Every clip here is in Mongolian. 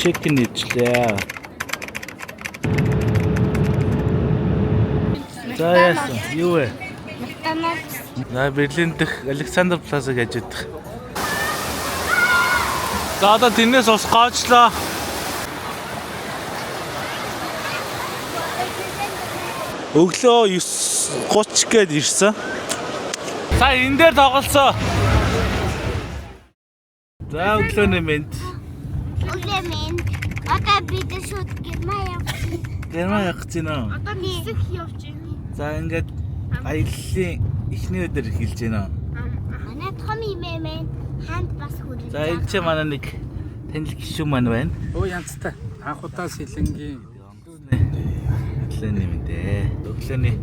Chicken ичлээ. За яасан? Юу вэ? На Берлин дэх Александр Плазаг ажидах. За одоо тэрнээс ус гоочлоо. Өглөө 9:30 гээд ирсэн. За энэ дээр тоглолцоо. За өглөөний мэнд. Өглөө мэнд. Одоо бид шууд гэрмаа явах. Гэрмаа явах гэж байна. Одоо нисэх явж байна. За ингээд аяллаа эхний өдөр эхэлж байна. Манай том имээ мэн ханд бас хүрэх. За энэ ч манай нэг танил гишүүн маань байна. Өө янзтай. Анх удаа сэлэнгийн өглөөний мэнд ээ. Өглөөний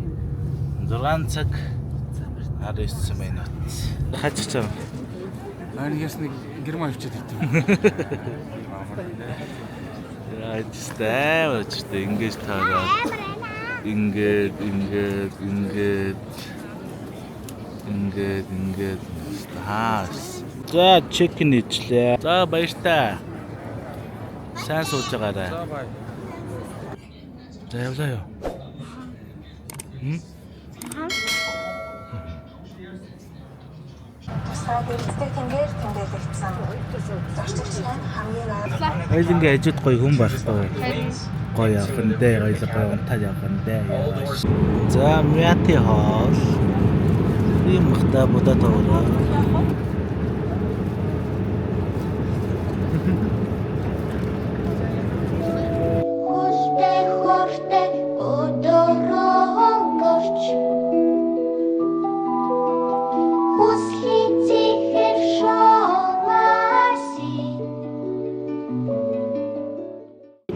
6 цаг 19 минут. Хажиж чам. Анигээс нэг гэрмаа авчиад идэв. Яа ч ингэж таараад ингээд хаас. За чикен ичлээ. За баяртай. Сайн сууж байгаарай. За бай. За явлаа ёо. Ойлингийн ажид гоё хүн багтаа. Гоё явах нь дээ, гоё унтаад явах нь дээ. За мяти хоол. Ийм махта будаа тоороо.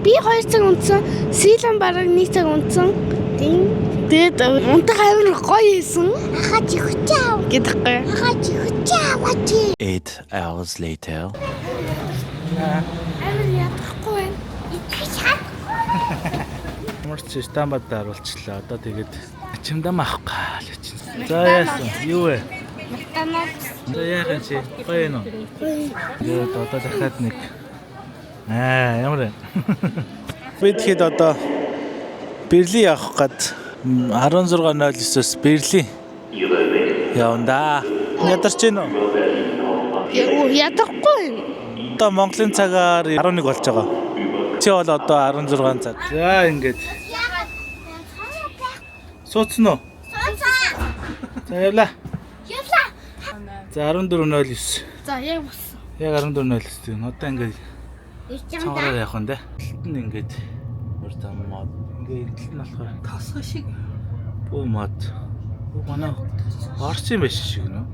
Би 2 цаг унтсан. Силэн бараг 1 цаг унтсан. Тэгээд унтах амар гоё хийсэн. Хаач хүчээ гэдэггүй. Хаач хүчээ. 8 hours later. Амар ядахгүй байна. Мөрч Стамбулд оруулчлаа. Одоо тэгээд ачимдаа авах гал чинь. За яасан? Юу вэ? За яахан чи? Гоё нөө. Тэгээд одоо дахиад нэг ямар вэ? Би тэгэхэд одоо Берлин явах гээд 16:09-оос Берлин явна. Ядарч гин үү? Ядахгүй. Одоо Монголын цагаар 11 болж байгаа. Чи бол одоо 16 цаг. За ингээд. Сууцсан уу? За явлаа. За 14:09. За яг болсон. Яг 14:09 тийм. Одоо ингээд цаагаар явах нь дээ. Элтэн ингээд бүр заммаад ингээд элтэн болохоор тасга шиг бүү мод. Бүү манай орчин биш шиг нөө.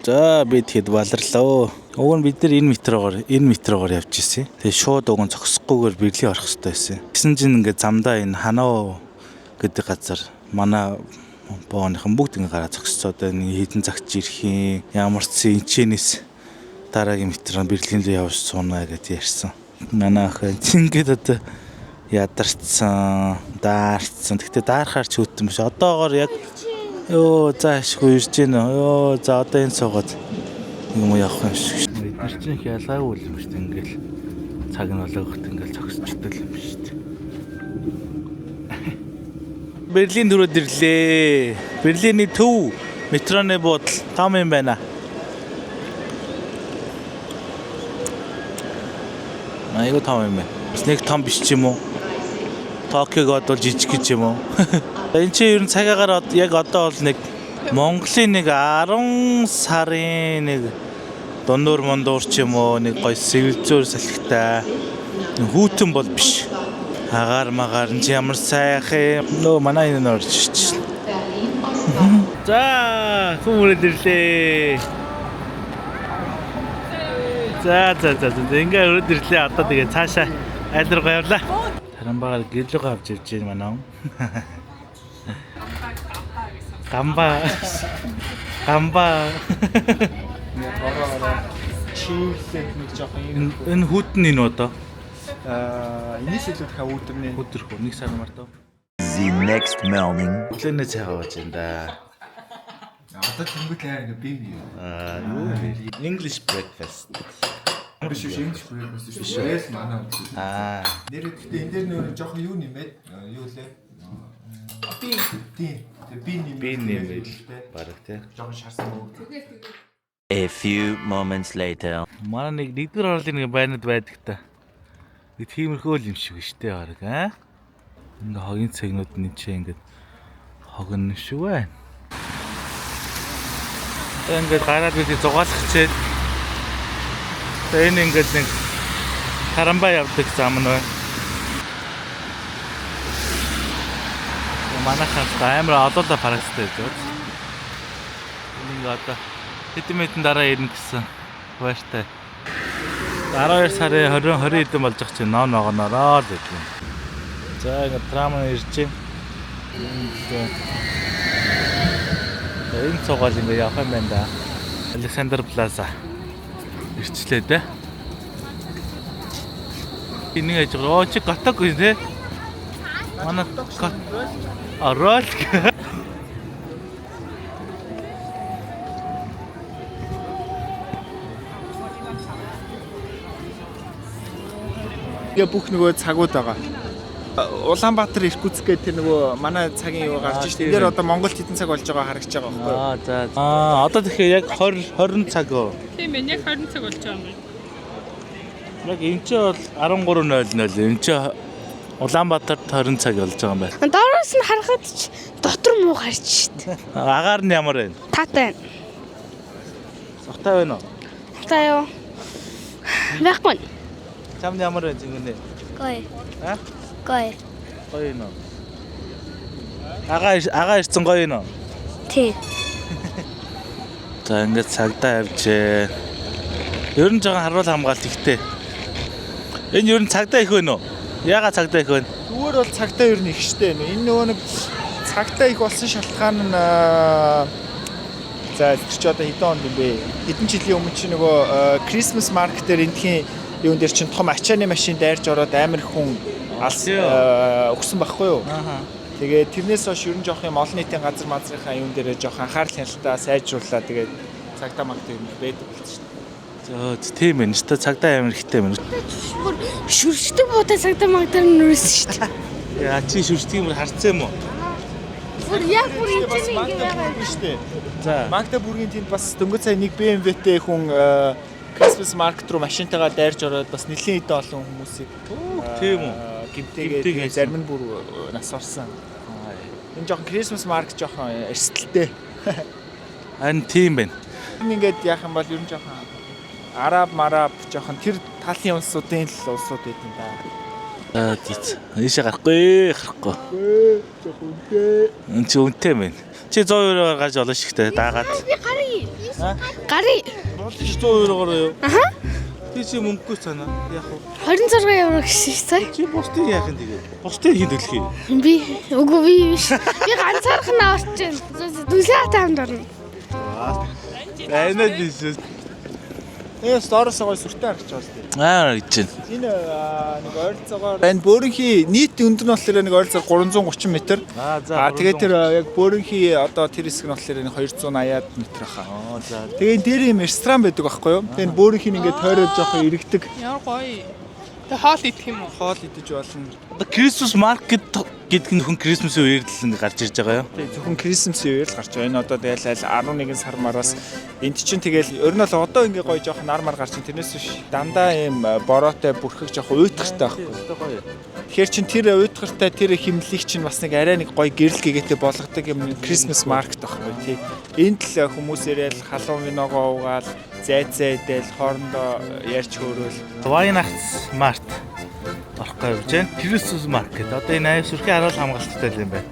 За би тэгэд баларлаа. Уг нь бид нар энэ метрогоор явж ирсэн. Тэгээ шууд уг нь зогсохгүйгээр Берлин орох хэрэгтэй байсан. Гэсэн чинь ингээд замдаа энэ Ханау гэдэг газар манай бооныхан бүгд ингээд гараа зогсцоо. Одоо нэг хэдэн цагч ирэх юм. Ямар ч энчэнэс дараагийн метро Берлин рүү явж суунаа гэж ярьсан. Манай охин ингээд одоо ядарсан, даарцсан. Гэхдээ даарахаар ч хөтөн биш. Одоогоор яг ёо заашгүй ирж гэнэ. Ёо за одоо энэ суугаад юм явах юм шиг. Бид нар чинь ялгаагүй юм шүү дээ. Ингээл цаг нь болгоход ингээл зогсчтой юм шүү дээ. Берлин төрөд ирлээ. Берлиний төв метроны буудал том юм байна. Айгуу том юм байна. Бас нэг том биш ч юм уу? Токиог бол жижиг гэж юм уу? Энэ чинь ер нь цагаагаар яг одоо бол нэг Монголын нэг 10 сарын нэг дундуур ч юм уу нэг гоё сэвэлзүүр салхитай хүүтэн бол биш. Агаар магаар нь ямар сайхан нөө манай энэ орж ирчих. За хүмүүрэл ирлээ. За ингээ өрөөд ирлээ. Одоо тэгээ цаашаа айл руу явлаа. Тарамбагаар гэрлөг авч ирж байна манай. Гамба. Чийлээд нэг жоохон Энэ хүүтэн энэ одоо. энэс илүү дахиад үүдэрнэ. Өдөрхөө нэг сар мартав. The next morning. Өглөөний цай хаваач энэ да. Одоо тэнгуү таар ингээ би юу? Юу вэ? English breakfast. Биш энэ ч бүр биш. Бишээс манай үү. Аа. Нэр гэхдээ энэ дээр нөр жоохон юу нэмээд юу лээ? Би нэмээд бараг тий. жоохон шарсан үг. A few moments later. Манай нэгдүгээр орлын нэг байнад байдаг та. Нэг тиймэрхүү л юм шиг штэ бараг аа. Ингээ хогийн цагнууд нь чи ингээд хогно шүү байна. Ингээд гараад бид зугаалах чээд. Энэ ингээд нэг харамбай явдаг зам нь байна. Манайхаас амар олоолаа парагстай гэж. Ингээ одоо хэдэн минутын дараа ирнэ гэсэн баяртай. 12 сарын 20 хэдэн болж байгаа чинь ном ногоонороо л гэдэг. За ингээ трам ирж байна. Энэ цогол ингээ явах юм байна да. Александр Плаза ирчлээ дээ. Энэ гэж рооч готог үү те? Манай рол. Тэгээ бүх нөгөө цагууд байгаа. Улаанбаатар Иркутск гэх тэр нөгөө манай цагийн юу гарч ирж тэр одоо Монголд хэдэн цаг болж байгаа харагдаж байгаа байхгүй юу? Аа за. Одоо тэгэхээр яг 20 цаг оо. Тийм ээ, яг 20 цаг болж байгаа юм байна. Яг энэ ч бол 13:00. Энэ ч Улаанбаатарт 20 цаг болж байгаа юм байна. Доороос нь харахад ч дотор муу гарч шít. Агаар нь ямар байна? Таатай. Сохтой байна уу? Таа юу? Байхгүй. Чамд ямар байна зингэнэ? Гой. Аа? Гой. Гоё юм уу? Агаа ирсэн гоё юм уу? Тий. За ингээд цагдаа явжээ. Ер нь жоохон харуул хамгаалт ихтэй. Энэ ер нь цагдаа их байна уу? Яагаад цагдаа их байна? Зүгээр бол цагтаа ер нь их штэ. Энэ нөгөө нэг цагтаа их болсон шалтгаан нь за тэр чи одоо хэдэн онд юм бэ? Хэдэн жилийн өмнө чи нөгөө Christmas market дээр эндхийн юун дээр чин том ачааны машин дайрж ороод амар их хүн өгсөн байхгүй юу? Ааха. Тэгээд тэрнээс хойш ер нь жоох юм олон нийтийн газар мазрынхаа юун дээр жоох анхаарал хяналтаа сайжрууллаа. Тэгээд цагдаа магт юм байдаг болчих шүү дээ. За тийм ээ. Өөртөө цагдаа амар ихтэй байна. Бүр шүрчдэг буутай цагдаа магтар нэрсэн шүү дээ. Яа чи шүрчдэг юм харцсан юм уу? Бүр яг бүр энэ Бас чинь ингэ Магда байгаа. бүргийн шүү дээ. За. Магда бүргийн тэнд бас дөнгөж сая нэг BMW-тэй хүн Christmas market руу машинтайгаа дайрж ороод бас нэлийн хэдэн олон хүмүүсийг Тийм үү? гимтэйгээ зарим нь бүр нас орсон. Энэ жоохон Christmas market жоохон эрсдэлтэй. Ань тийм байна. Энэ ингээд яах юм бол ер нь жоохон араб жоохон тэр талын улсуудын л улсууд байдсан да. Тийч. Ийшээ гарахгүй. Жоохон үнэтэй. Энд чи үнэтэй байна. Чи 100 € гарч олно шигтэй даагаад. Би гарыг. Гарыг. Болж 100 € юу? Аха. Ти чи мөнгөгүй санаа. Яг уу. 26 € гэсэн сая. Чи бусдыг яах юм тэгээ? Бусдыг хийн төлөх юм. Би үгүй би биш. Би ганцаархан аварч байна. Дүлээ таамд орно. Айнад биш. Энэ сторос гой сүртэй харагч байна шүү дээ. Аа гэж байна. Энэ нэг ойролцоогоор энэ бөөрийнхий нийт өндөр нь болохоор нэг ойролцоогоор 330 м. За. Тэгээд тэр яг бөөрийнхий одоо тэр хэсэг нь болохоор нэг 280-аад метр хаа. За. Тэгээд дээр юм ресторан байдаг байхгүй юу? Тэгээд бөөрийнхий ингээд тойроод жоохон иргэдэг. Ямар гоё. Тэг хоол идэх юм уу? Хоол идэж болно. Одоо Christmas market гэдэг нь хүн Christmas-ийн үеэр л ингэ гарч ирж байгаа юу? Тэгээд зөвхөн Christmas-ийн үеэр л гарч байгаа. Энэ одоо тэгэл 11 сар мараас энд чинь тэгэл ер нь л одоо ингээ гоё жоохон нар гарч ин тэрнээс биш дандаа ийм бороотой бүрхэг жоохон уйтгартай байхгүй. Гоё. Тэгэхээр чин тэр уйтгартай тэр химлэлийг чинь бас нэг арай нэг гоё гэрэл гэгээтэй болгодог юм Christmas market байхгүй тий. Энд л хүмүүс ирээл халуун виногоо уугаал зайдэл хоорондоо ярьж хөөрөөл. Weihnachts Mart орох гэж байна. Christmas market. Одоо энэ аяс сүрхий харуул хамгаалттай юм байна.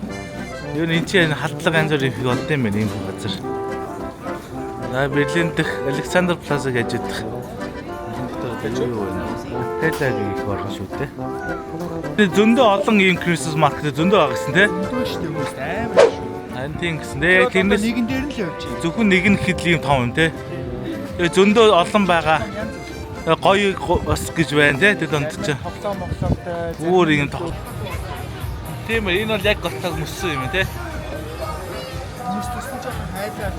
Юу энэ чинь халдлага янз бүрийн их болд юм байна энэ газар. Берлин дэх Александр Плаза гэж ядах. Юу вэ? Хэлэг их орно шүү дээ. Тэгээ зөндөө олон ийм Christmas market зөндөө байгаа гэсэн тий. Дөөш хүмүүс амар шүү. Харин тийм гэсэн. Тэгээ тэрнээс нэгэн дээр нь л явж байна. зөвхөн нэг нь хэд л ийм том юм тий. Тэгээ зөндөө олон байгаа. Гоё бас гэж байна тий. Тэр донд чинь. Тоглоомтой. Өөр юм тоо. Тийм ээ энэ бол яг готог мөссөн юм тий. Хүмүүс төсөн жоохон хайлаа.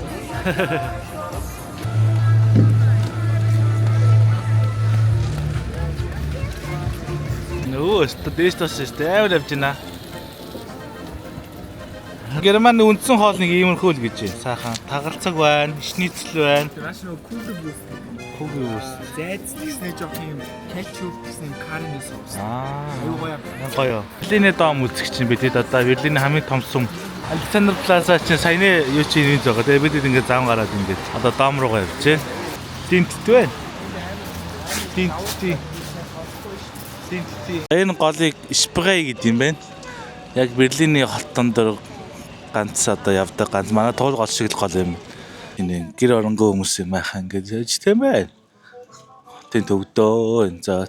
Нөө өстө дээш тас шүү дээ. Амар явж байна. Германы үндсэн хоол нэг иймэрхүү л гэж байна. Сайхан тагалцаг байна, шницл байна. Маш нөгөө кулер бүс. Хүүгийн үс. Зайц гэснээр жоох юм кетчуп гэсэн карны соус. Аюу гоё. Гоё. Берлиний дом үзэх чинь бид одоо Берлиний хамгийн том сум Александр Плаза чинь саяны юу чи нэг байгаа. Тэгээ бид ингээд зам гараад ингээд одоо дом руугаа явжээ. Тинттэй байна. Тинттэй. Энэ голыг спрей гэдэг юм байна. Яг Берлиний хотон дээр ганц одоо явдаг ганц манай туул гол шиг л гол юм. Энэ гэр оронгүй хүмүүс юм байхаа ингээд яаж тийм байх. Тэнт өвдөө за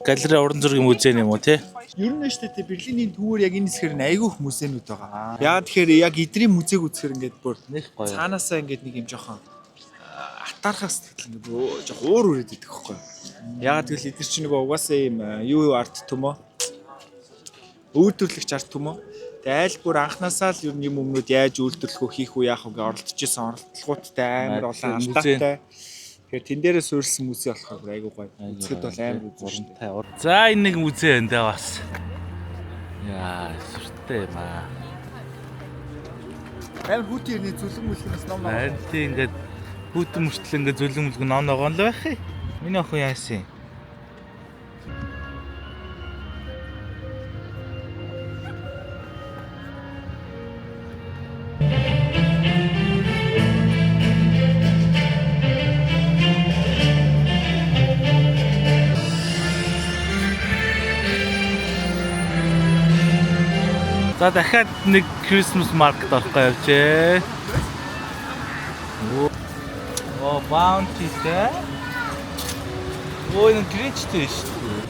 галерей уран зургийн музей юм уу те? Ер нь шүү дээ Берлиний түүгээр яг энэ хэсгээр нь айгүйх музейнүүд байгаа. Яагаад тэгэхээр яг эдрийн музейг үзэхээр ингээд бүр Нэг гоё. цаанаасаа ингээд нэг юм жоохон атаархах сэтгэл ингээд жоох уур үрээд идэх байхгүй. Яагаад гэвэл эдгээр чинь нэг угаасаа юм юу арт төмөө үйлдвэрлэгч арт төмөө. Тэгээ айл бүр анханасаа л ер нь юм өмнөд яаж үйлдвэрлэх вэ хийх үү яах вэ гэж оролдчихсан оролдлогооттай амар олон алдаатай. Тэгэхээр тэн дээрээ суурилсан музей болохоор айгүй гоё. Үзэхэд бол амар үзүүштэй. За энэ нэг музей энэ дэ бас. Яа, сүртэй юм аа. Амар хүүтийн ирний зүлэг мүлгэнээс ном Харин тийм ингээд хүүтэн мөртлөө ингээд зүлэг мүлгэн ном ногоон л байх юм. Миний охин яасан юм? За дахиад нэг Christmas market орохгоо явжээ. Оо, Bounty тэ. Оо, энэ Grinch-тэй шүү дээ.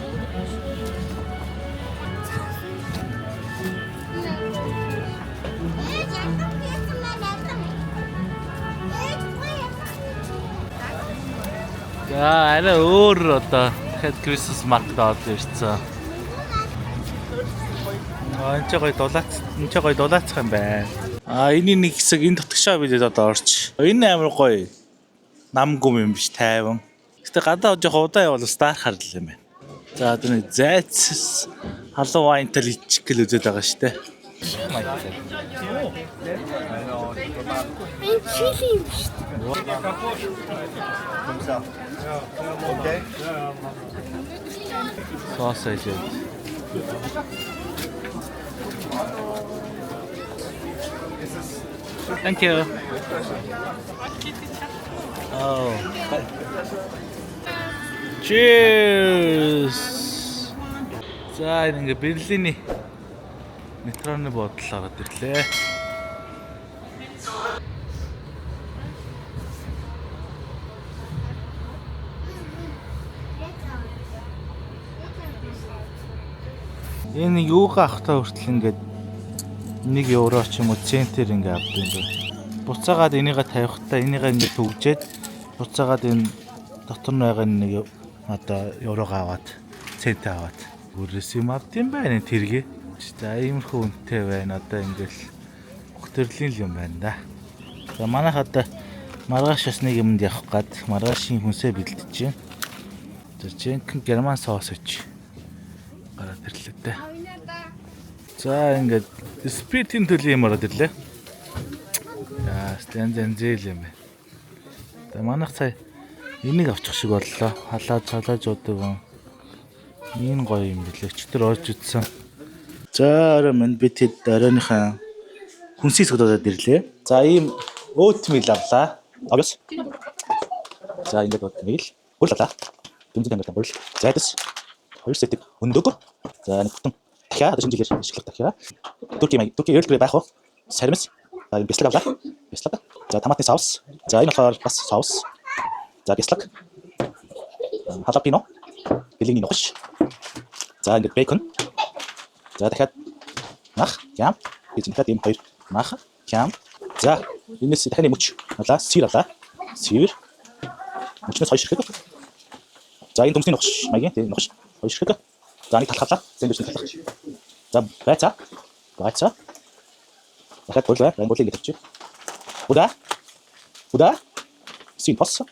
За, арай өөр одоо дахиад Christmas market орж ирсэн. Энд ч гоё дулаацах юм байна. Энийн нэг хэсэг энэ дотгошоо бид одоо орч. Энэ амар гоё. Нам гүм юм биш тайван. Гэтэ гадаа жоох удаа явал стаархаар л юм байна. За одоо нэг зайц халуун вайнтал ичих гэл үзээд байгаа шүү дээ. Энэ чили юм шүү дээ. Sausage. Thank you. Oh. Cheers. За ингээ Берлиний метроны бодол ороод ирлээ. Энэ юугаа авахтаа хүртэл ингээд 1 евро ч юм уу центээр ингээд авдаг юм байна. Буцаагаад энийгээ тавихтаа энийгээ ингээд төгжээд буцаагаад энэ дотор нь байгаа нэг одоо еврогоо аваад цент аваад үрээс юм авд юм байна тэргээ. За иймэрхүү үнэтэй байна. Одоо ингээд хөлтөрлийн юм байна да. За манайх одоо маргааш бас нэг юмд явах гад маргаашийн хүнсээ бэлдэж байна. За жинхэнэ герман соусч гараад ирлээ дээ. За ингээд спиртийн төлөв юм ороод ирлээ. Яа, стэн зээл юм байна. Тэгээ манайх сая энийг авчих шиг боллоо. Халаад цалааж удаг юм. Энэ гоё юм билээ. Өчтөр орж утсан. За орой минь бид хэд оройныхаа хүнсийг содоод ирлээ. За ийм oatmeal авлаа. Авъяс. За ингээд oatmeal. Гурлаа. Дэмжлэг ингээд гурл. Зайдас. 2 сетик өндөг. За нэг бүтэн дахиад одоо шинжилгээ шиглэх дахиад. Турки эрдгэрээ байх уу? Сармис. За энэ бяцлаг авлаа. Бяцлаг. За томатны соус. За энэ болохоор бас соус. За бяцлаг. Халапино. Бэлгийн ногш. За ингээд бейкон. За дахиад нах, ям. Бид дахиад ийм хоёр нах, ям. За энэс дахиад мөч. Авлаа. Сир авлаа. Сир. Мөчнөөс хоёр ширхэг. За энэ төмсний ногш. Маягийн тийм ногш. Хоёр ширхэг. За нэг талхалаа. Сэндвич талхах. За байцаа. Байцаа. Дахиад гуйлаа. Гуйлыг тавьчих. Удаа. Син пасса.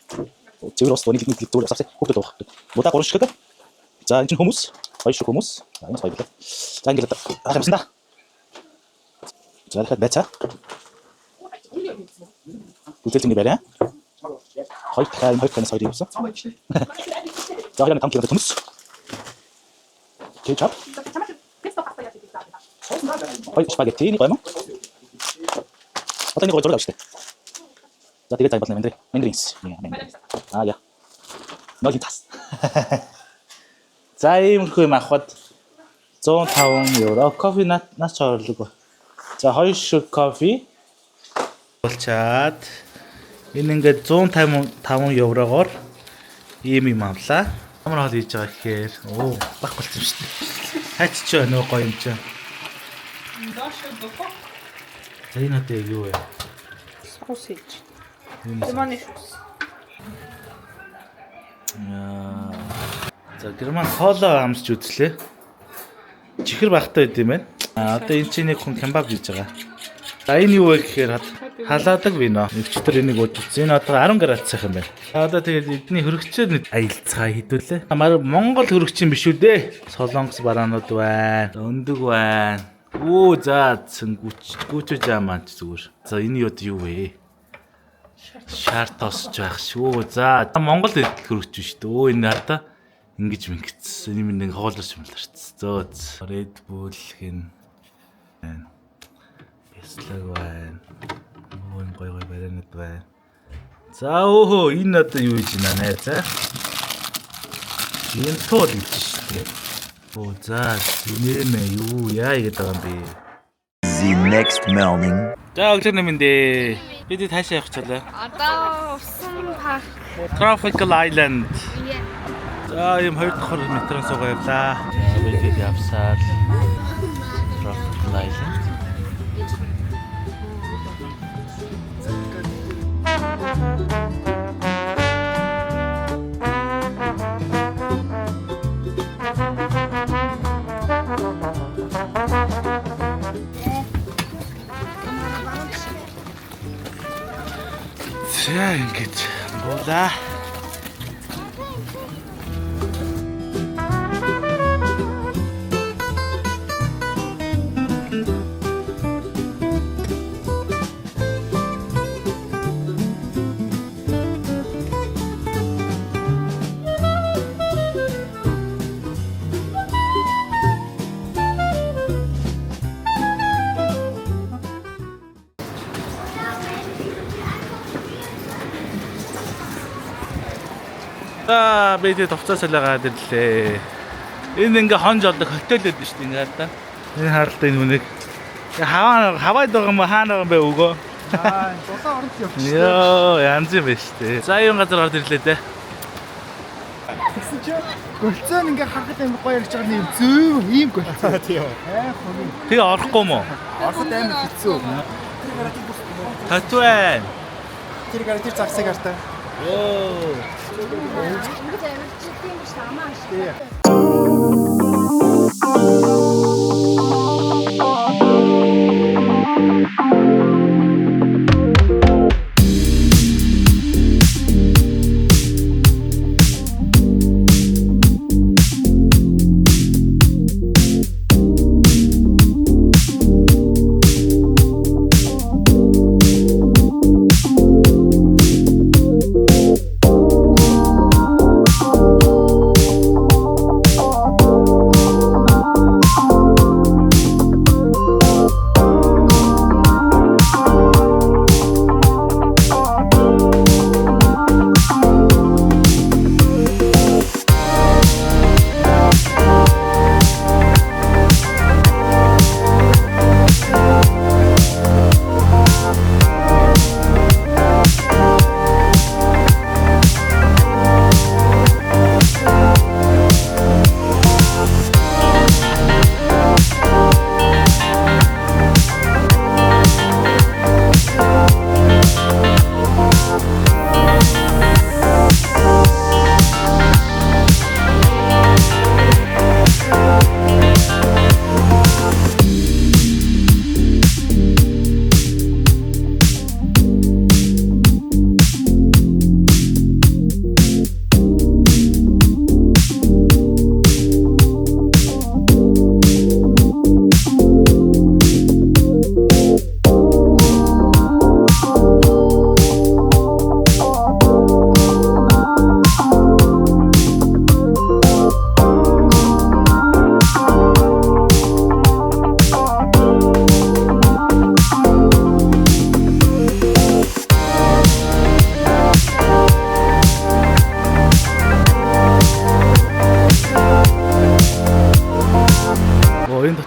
Цэвэр ус нэг дүүрээ савсаа. Хүүхэд уух. Удаа гурван ширхэг. За энэ чинь хүмүүс. хоёр шиг хүмүүс. За энэ хоёр билээ. За ингээд харамсна. За дахиад байцаа. Үтэл ингэ барай. Хоёр дахиад хоёр явсан. За яг 5 кг төмс. Кетчуп. Ой, спагетти нэг юм. Одоо нэг гол авчихсан. За тэгээд тайбал мандаринс. Аа яа. Нолитас. За иймэрхүү юм авахад 105 евро. Кофе нас чорлог. За 2 шүг кофе болчаад энэ ингээд 155 еврогоор ийм юм авлаа. Ямар хоол хийж байгаа гэхээр баг болчихсон шүү дээ. Хайч ч байна уу гоё юм чинь. За энэ одоо юу вэ? Sausage. Юу Германы За герман кола амсч үзлээ. Чихэр багтаа байд юм байна. Одоо энэ чинь нэг хүн кебаб хийж байгаа. За энэ юу вэ гэхээр халаадаг вино. Өчтөр энийг удалсан. Энэ одоо 10 градусах юм байна. Одоо тэгээд эдний хөрөгчөөр нэг аялцгаа хідүүлээ. Монгол хөрөгч юм биш үү дээ. Солонгос бараанууд байна. Өндөг байна. За гүчж амаач зүгээр. За энэ юу вэ? Шар тосч байх шүү. За Монгол хөрөгч биш дээ. Энэ хата ингэж мингцсэн. Энэ нэг хоолорч юм ларцсан. Зөө Red Bull гин байна. Бяслаг байна. Энэ гой барианууд байна. За энэ одоо юу хийж байна нэ за. Энэ тоол хийж штэ. За нэрмэ юу яа гэдэг юм бэ? The next morning. За өглөө нэмэндээ. Бид таашаа явах чалаа. Одоо усан парк. Tropical Island. За юм 2 дахь метрон суугаа явлаа. Бид явсаар Tropical Island. За ингэж буулаа. За бид товцоо салаагаад ирлээ. Энэ ингээ хонж олдог хотел байдаг шүү дээ ингээ хаа. Энэ харалтай энэ хүнийг хаваад байгаа юм хаана байгаа юм бэ өгөө. Дулаан оронт явчих. Йоо янз юм байна шүү дээ. За юм газар орд ирлээ дээ. Тэгсэн чи гөлцөө ингээ харахад амар гоё ярьж байгаа юм зөө ийм гөлцөө. Тийм. Тэгээ орохгүй юм уу? Ороход амар хэцүү. Татуу байна. Тэр гарантир загсаг артаа. Йоо.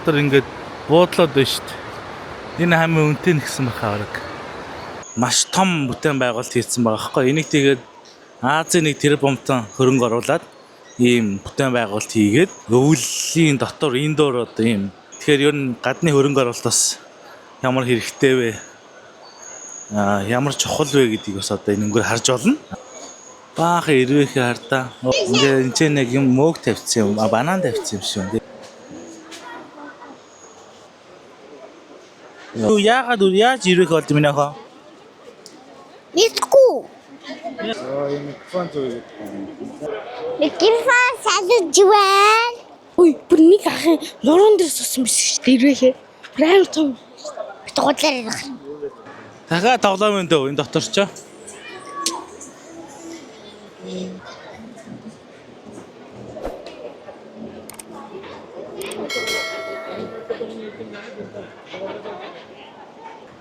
дотор ингээд буудлууд байна шүү дээ. Энэ хамгийн үнэтэй нэгсэн баха баг. Маш том бүтээн байгуулалт хийсэн байгаа байхгүй. Энийг тэгээд Азийн нэг тэрбумтан хөрөнгө оруулаад ийм бүтээн байгуулалт хийгээд өвлийн дотор индор одоо ийм. Тэгэхээр ер нь гадны хөрөнгө оруулалтаас ямар хэрэгтэй вэ? Ямар чухал вэ гэдгийг бас одоо энэ өнгөөр харж болно. Баахан ирвэхээ хардаа. Ингээ энэ нэг юм мөөг тавьчихсан юм, банан тавьчихсан юм шүү. Яагаад яаж ирвэх болд юм нөхөө? Мэдгүй. Энэ микрофон зүйгээд. Микрофон салж байна. Ой, бүр нэг ахын нуруунд дээр суусан биш шүү дээ. Ирвэхээ. Прайм том. Бит годлаар ирэх. Дахиад тоглоом энэ дөө энэ дотор ч.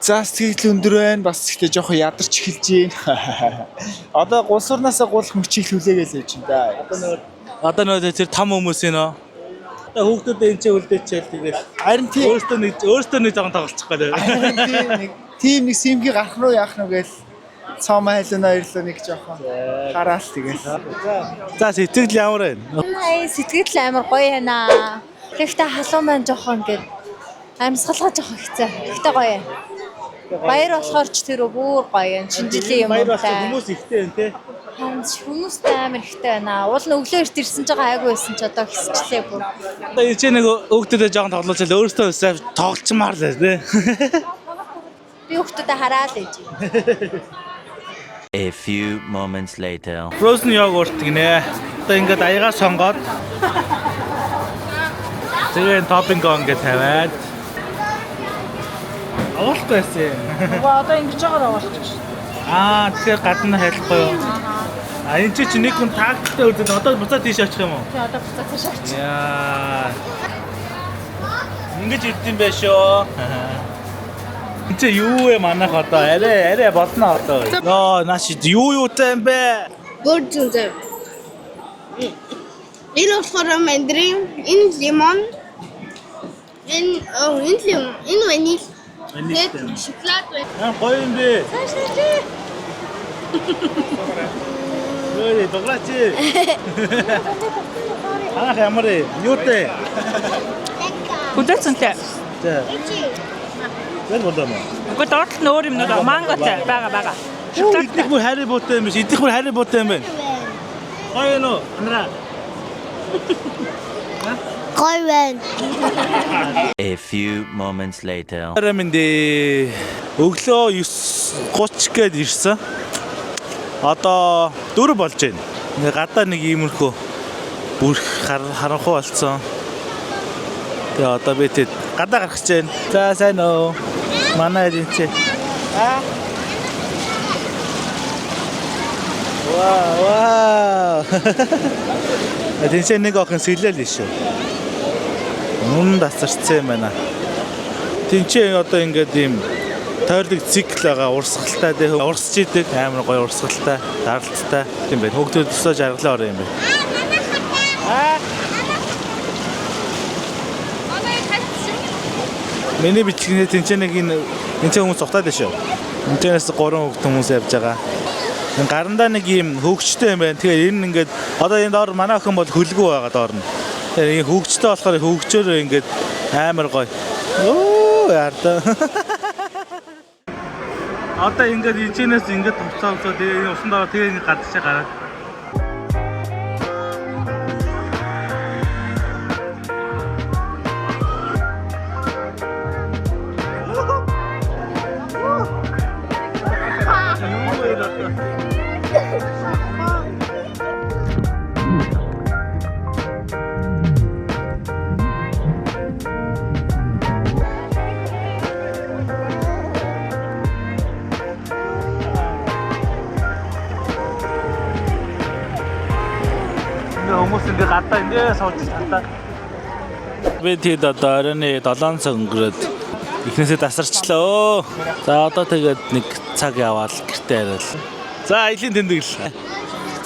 За сэтгэл өндөр байна. Бас ихтэй жоохон ядарч эхэлж байна. Одоо гулсуурнаасаа гулах мөчийг хүлээгээл яж байна да. Одоо нөгөө тэр том хүмүүс нөө. Одоо хүүхдүүд энэ ч үлдээчихэл тэгээд Харин тийм өөртөө нэг жоохон тоглочих гээд. тийм нэг симхи гарах руу яах нь гээл цом хайлна баярлаа нэг жоохон хараал тэгэл. За сэтгэл ямар байна? Сэтгэл амар гоё байна. Гэхдээ халуун маань жоохон ингээд амьсгалгаа жоохон хэцүү. Гэхдээ гоё. Баяр болохоор ч тэр бүр гоё юм. Шинжилгээ юм Баяр бас байна. хүмүүс ихтэй байна те. Хүмүүст амар ихтэй байна. Уул нь өглөө эрт ирсэн ч байгаа айгу байсан ч одоо хэсчлээ бүр. Одоо энэ ч нэг хүүхдүүдэд жоохон тоглоулчихлаа өөртөө тоглолцмаар л те. Би хүүхдүүдэд хараад ээж. A few moments later. Frozen yogurt гинэ. Одоо ингээд аягаа сонгоод тэгээ топпинг ингээд тавиад авахгүй байсан. Одоо ингэж байгаа оолчих. Тэгэхээр гадна хайрлахгүй юу? Энэ чи нэг хүн таагттай үзээд одоо буцаад тийш очих юм уу? Тий одоо буцаад цааш авчих. Яа. Ингэж ирдэм байх шүү. Энд чи юу вэ манайх одоо арай болно одоо. Йоо нааш юу юутай юм бэ? Бүр зүнзээ. Энэ болохоор мандарин, энэ лимон, энэ лимон, энэ ваниль. Тэгээд шоколад байна. Гоё юм бэ? Ой, доглаач. Анх ямар юутэй? Хүлээцэнтэй. За. Яг болоо мó. Уг доотлол нь өөр юмнууд манготой байгаа. Идэх бүр хари буутай юм биш. Идэх бүр хари буутай юм байна. Гоё нөө. Андраа. Гоё байна. A few moments later. Арэмэндээ өглөө 9:30 гээд ирсэн. Одоо 4 болж байна. Ингээ гадаа нэг иймэрхүү бүр харанхуй болцсон. Тэгээ одоо би тэд гадаа гарах гэж байна. За сайн уу. Манай эдэнчээ. Вау. Эдэнчээ нэг охин сэлэл шүү. Мөн дасарцсан юм байна. Тинчээ одоо ингээд ийм тойрлог цикл байгаа урсгалтай тий урсч идэг амар гоё урсгалтай даралттай тийм байна. Хөгдөөд өсөө жаргалаа орё юм байна. Миний бичлэгнээ тэнцээ нэг энэ хүмүүс цухтаад байна шүү. Энэс 3 хөгт хүмүүс явж байгаа. Энэ гарандаа нэг юм хөгчтэй юм байна. Тэгэхээр энэ ингээд одоо энэ доор манай охин бол хөлгөө байгаа доор нь. Тэгэхээр энэ хөгчтэй болохоор хөгчөөр ингээд амар гоё. Оо яарда. Одоо ингээд ичнээс ингээд товцоолцоо тэгээ энэ усан дараа тэгээ ингээд гадчихаа гараад. Хүмүүс ингээд гадаа ингээд сууж тантаа. Би тэгэд одоо оройны 7 цаг өнгөрөөд эхнээсээ тасарчлаа. За одоо тэгээд нэг цаг яваал гэртээ арил. За аялын тэмдэглэл.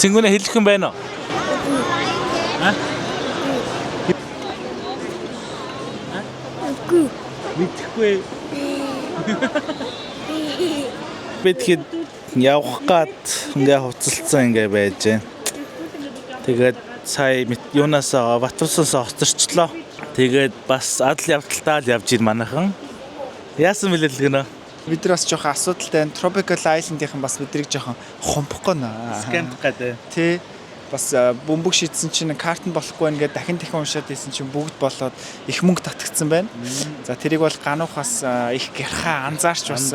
Цэнгүүнээ хэлэх юм байна уу? хэлэхгүй. Би тэгэхэд явах гад ингээ хуцалцсан ингээ байж байна. Тэгээд сая юунаас Батбусаас хоцорчлоо. Тэгээд бас адал явдалтаа л явж ийн манайхан. Яасан мэлээ л гэнэ. Бид нар бас жоохон асуудалтай энэ Tropical Island-ийнхэн бас бидрийг жоохон хомбох гэнэ. Скамт гэдэг. Тий. Бас бөмбөг шийдсэн чинь картанд болохгүй нэгээд дахин уншаад ийсэн чинь бүгд болоод их мөнгө татгдсан байна. За тэрийг бол гануухаас их гэрхаа анзаарч бас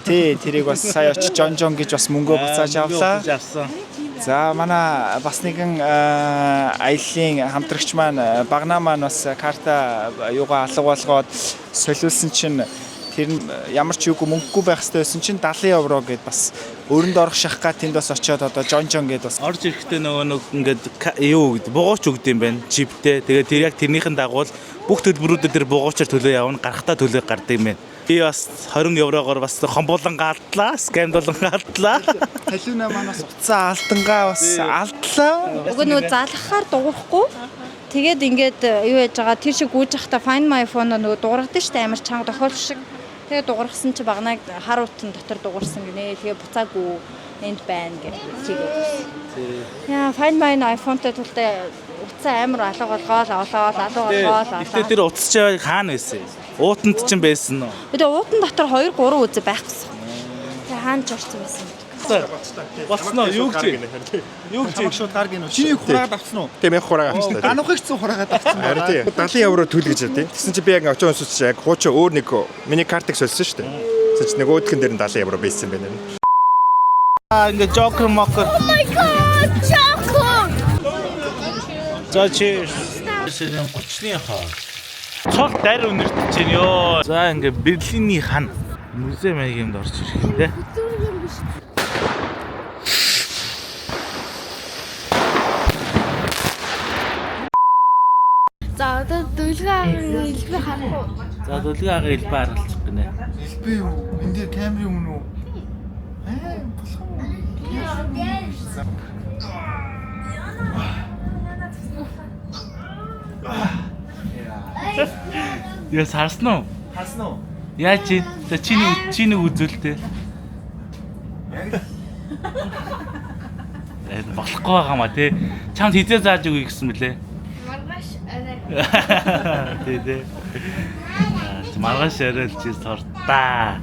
тий тэрийг бас сая очиж жон гэж бас мөнгөө буцааж авлаа. За манай бас нэгэн аяллаа хамтрагч маань багнаа маань бас карта юугаа алга болгоод солиулсан чинь тэр нь ямар ч юугүй мөнгөгүй байх хэрэгтэй байсан чинь 70 евро гэд бас өрөнд орох шахгаа тэнд бас очиод одоо жон гэд бас орж ирэхдээ нөгөө ингээд юу гэдэг бугууч өгд юм байна чиптэй. Тэгээд тэр яг тэрнийхэн дагуу бүх төлбөрүүдэд тэр бугуучаар төлөө явна, гарахтаа төлөө гардаг юм байна. Би бас 20 еврогоор бас хомболон галдлаа, скамд болон галдлаа. Талиуна манаас уцаа алдангаа бас алдлаа. Уг нь залгахаар дуурахгүй. Тэгээд ингээд юу яаж байгаа тэр шиг гүйж явахдаа Find My Phone нөгөө дуургадаг шүү дээ амар чанга тохиолч шиг. Тэгээд дуургасан чи багнаа хар утсан дотор дуурсан гинэ. Тэгээд буцаагүй энд байна гэж хэлээ. Яа Find My iPhone-тэй тултай утсаа амар алга болгоод. Гэтэ тэр утасч хаана байсан? Уутанд ч юм байсан уу? Тэгээд уутан дотор 2 3 үзэ байхгүй. Тэгээд хаана ч орсон байсан. Болсноо юу гэж? Юу гэж шууд гар гинөө. Чиний хураагаад авсан уу? Тийм яг хураагаад авсан та. Гануухыг ч хураагаад авсан. Харин тийм 70 евро төль гэж байна тийм. Тэгсэн чи би яг очиж сонсч яг хуучин өөр нэг миний картыг сольсон шүү дээ. Тэгсэн чи нэг өөдгөн дээр нь 70 евро байсан байна. Ингээ жокер мокер. Oh my god, chocolate. За чи ширэн 30-ны хаа. Цол дайр үнэртэж чинь ёо. За ингээ Берлиний хан музей маягийн орж ирэх юм те. За одоо дөлгөө хэлбэр харах уу? За дөлгөө агаа хэлбэр харалцах гинэ. Би юу? Энд дээр камер юм уу? Яс харсан уу? Харсан уу? Яаж чи? За чиний үзүүлтэй. Болохгүй байгаа маа тий. Чамд хизээ зааж өгье гэсэн мөлий. Маргааш арай. Тий. Маргааш арай л чи сортаа.